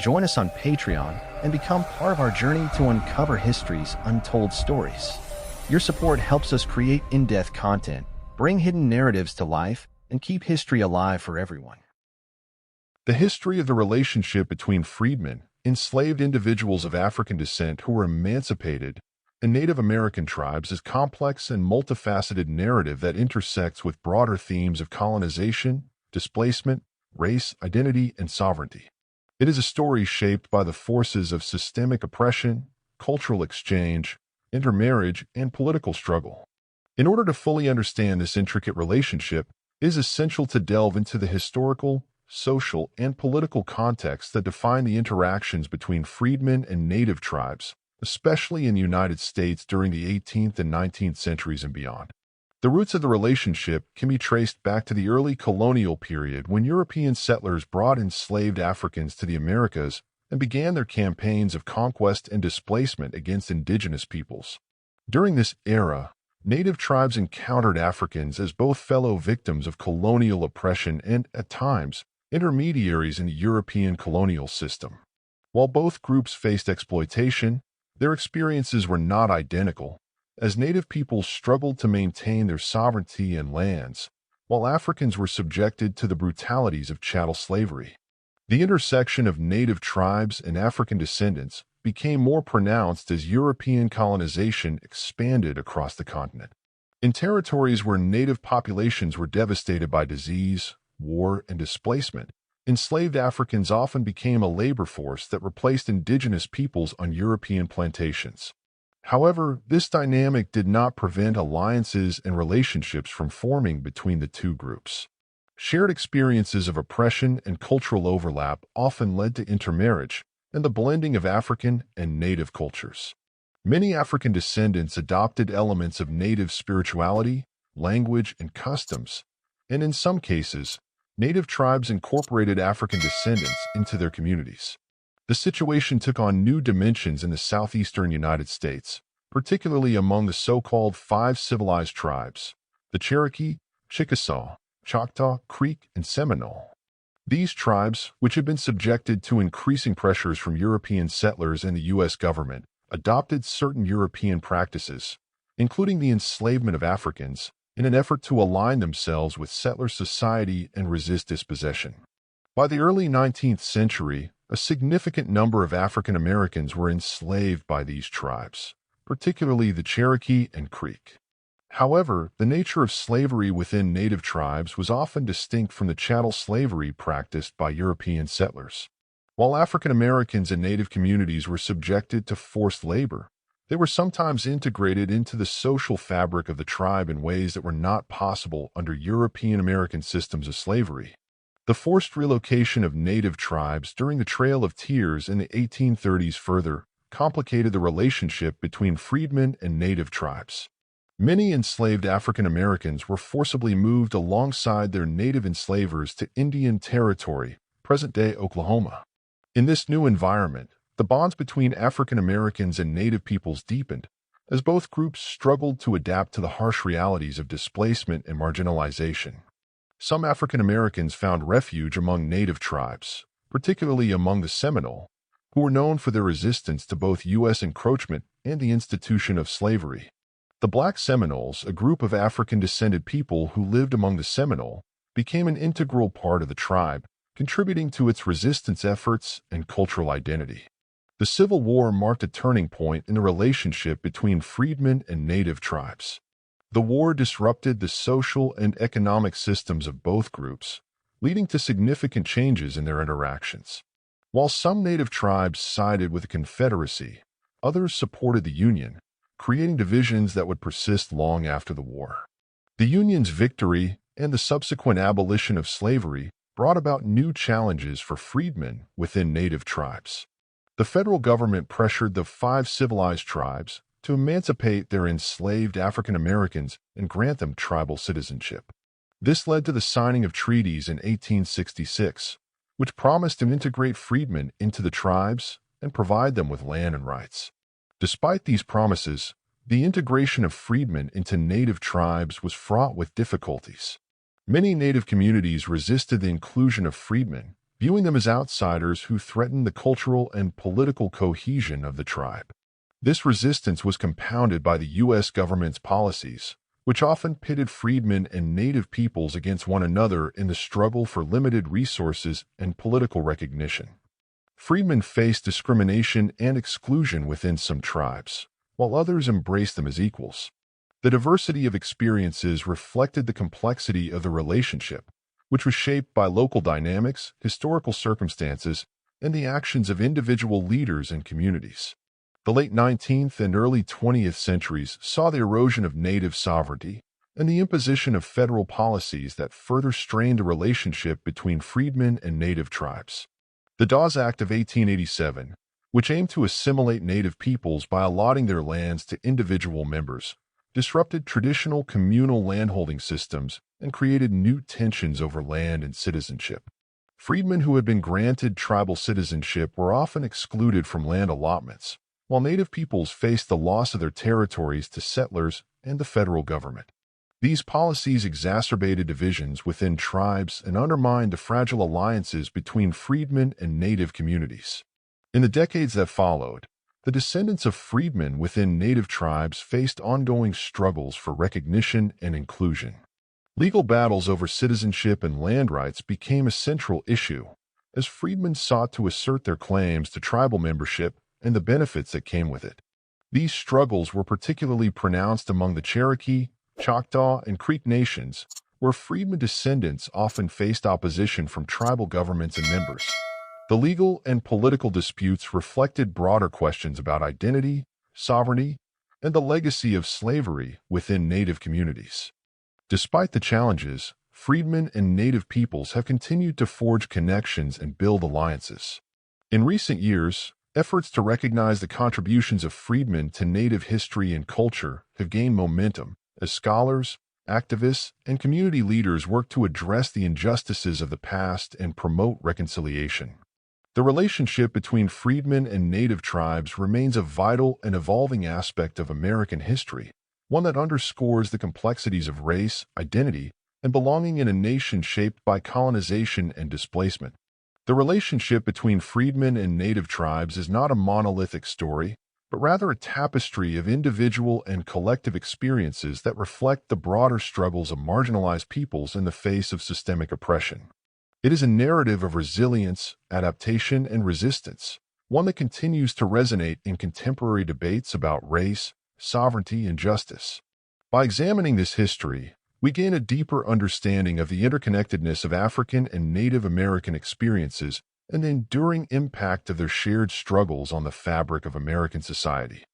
Join us on Patreon and become part of our journey to uncover history's untold stories. Your support helps us create in-depth content, bring hidden narratives to life, and keep history alive for everyone. The history of the relationship between freedmen, enslaved individuals of African descent who were emancipated, and Native American tribes is complex and multifaceted narrative that intersects with broader themes of colonization, displacement, race, identity, and sovereignty. It is a story shaped by the forces of systemic oppression, cultural exchange, intermarriage, and political struggle. In order to fully understand this intricate relationship, it is essential to delve into the historical, social, and political context that define the interactions between freedmen and native tribes, especially in the United States during the 18th and 19th centuries and beyond. The roots of the relationship can be traced back to the early colonial period when European settlers brought enslaved Africans to the Americas and began their campaigns of conquest and displacement against indigenous peoples. During this era, native tribes encountered Africans as both fellow victims of colonial oppression and, at times, intermediaries in the European colonial system. While both groups faced exploitation, their experiences were not identical, as native peoples struggled to maintain their sovereignty and lands, while Africans were subjected to the brutalities of chattel slavery. The intersection of native tribes and African descendants became more pronounced as European colonization expanded across the continent. In territories where native populations were devastated by disease, war, and displacement, enslaved Africans often became a labor force that replaced indigenous peoples on European plantations. However, this dynamic did not prevent alliances and relationships from forming between the two groups. Shared experiences of oppression and cultural overlap often led to intermarriage and the blending of African and native cultures. Many African descendants adopted elements of native spirituality, language, and customs, and in some cases, native tribes incorporated African descendants into their communities. The situation took on new dimensions in the southeastern United States, particularly among the so-called five civilized tribes, the Cherokee, Chickasaw, Choctaw, Creek, and Seminole. These tribes, which had been subjected to increasing pressures from European settlers and the U.S. government, adopted certain European practices, including the enslavement of Africans, in an effort to align themselves with settler society and resist dispossession. By the early 19th century, a significant number of African Americans were enslaved by these tribes, particularly the Cherokee and Creek. However, the nature of slavery within native tribes was often distinct from the chattel slavery practiced by European settlers. While African Americans and native communities were subjected to forced labor, they were sometimes integrated into the social fabric of the tribe in ways that were not possible under European American systems of slavery. The forced relocation of native tribes during the Trail of Tears in the 1830s further complicated the relationship between freedmen and native tribes. Many enslaved African Americans were forcibly moved alongside their native enslavers to Indian Territory, present-day Oklahoma. In this new environment, the bonds between African Americans and native peoples deepened, as both groups struggled to adapt to the harsh realities of displacement and marginalization. Some African Americans found refuge among native tribes, particularly among the Seminole, who were known for their resistance to both U.S. encroachment and the institution of slavery. The Black Seminoles, a group of African-descended people who lived among the Seminole, became an integral part of the tribe, contributing to its resistance efforts and cultural identity. The Civil War marked a turning point in the relationship between freedmen and native tribes. The war disrupted the social and economic systems of both groups, leading to significant changes in their interactions. While some native tribes sided with the Confederacy, others supported the Union, creating divisions that would persist long after the war. The Union's victory and the subsequent abolition of slavery brought about new challenges for freedmen within native tribes. The federal government pressured the five civilized tribes to emancipate their enslaved African Americans and grant them tribal citizenship. This led to the signing of treaties in 1866, which promised to integrate freedmen into the tribes and provide them with land and rights. Despite these promises, the integration of freedmen into native tribes was fraught with difficulties. Many native communities resisted the inclusion of freedmen, viewing them as outsiders who threatened the cultural and political cohesion of the tribe. This resistance was compounded by the U.S. government's policies, which often pitted freedmen and native peoples against one another in the struggle for limited resources and political recognition. Freedmen faced discrimination and exclusion within some tribes, while others embraced them as equals. The diversity of experiences reflected the complexity of the relationship, which was shaped by local dynamics, historical circumstances, and the actions of individual leaders and communities. The late 19th and early 20th centuries saw the erosion of native sovereignty and the imposition of federal policies that further strained the relationship between freedmen and native tribes. The Dawes Act of 1887, which aimed to assimilate native peoples by allotting their lands to individual members, disrupted traditional communal landholding systems and created new tensions over land and citizenship. Freedmen who had been granted tribal citizenship were often excluded from land allotments, while native peoples faced the loss of their territories to settlers and the federal government. These policies exacerbated divisions within tribes and undermined the fragile alliances between freedmen and native communities. In the decades that followed, the descendants of freedmen within native tribes faced ongoing struggles for recognition and inclusion. Legal battles over citizenship and land rights became a central issue, as freedmen sought to assert their claims to tribal membership and the benefits that came with it. These struggles were particularly pronounced among the Cherokee, Choctaw, and Creek nations, where freedmen descendants often faced opposition from tribal governments and members. The legal and political disputes reflected broader questions about identity, sovereignty, and the legacy of slavery within native communities. Despite the challenges, freedmen and native peoples have continued to forge connections and build alliances. In recent years, efforts to recognize the contributions of freedmen to native history and culture have gained momentum as scholars, activists, and community leaders work to address the injustices of the past and promote reconciliation. The relationship between freedmen and native tribes remains a vital and evolving aspect of American history, one that underscores the complexities of race, identity, and belonging in a nation shaped by colonization and displacement. The relationship between freedmen and native tribes is not a monolithic story, but rather a tapestry of individual and collective experiences that reflect the broader struggles of marginalized peoples in the face of systemic oppression. It is a narrative of resilience, adaptation, and resistance, one that continues to resonate in contemporary debates about race, sovereignty, and justice. By examining this history, we gain a deeper understanding of the interconnectedness of African and Native American experiences and the enduring impact of their shared struggles on the fabric of American society.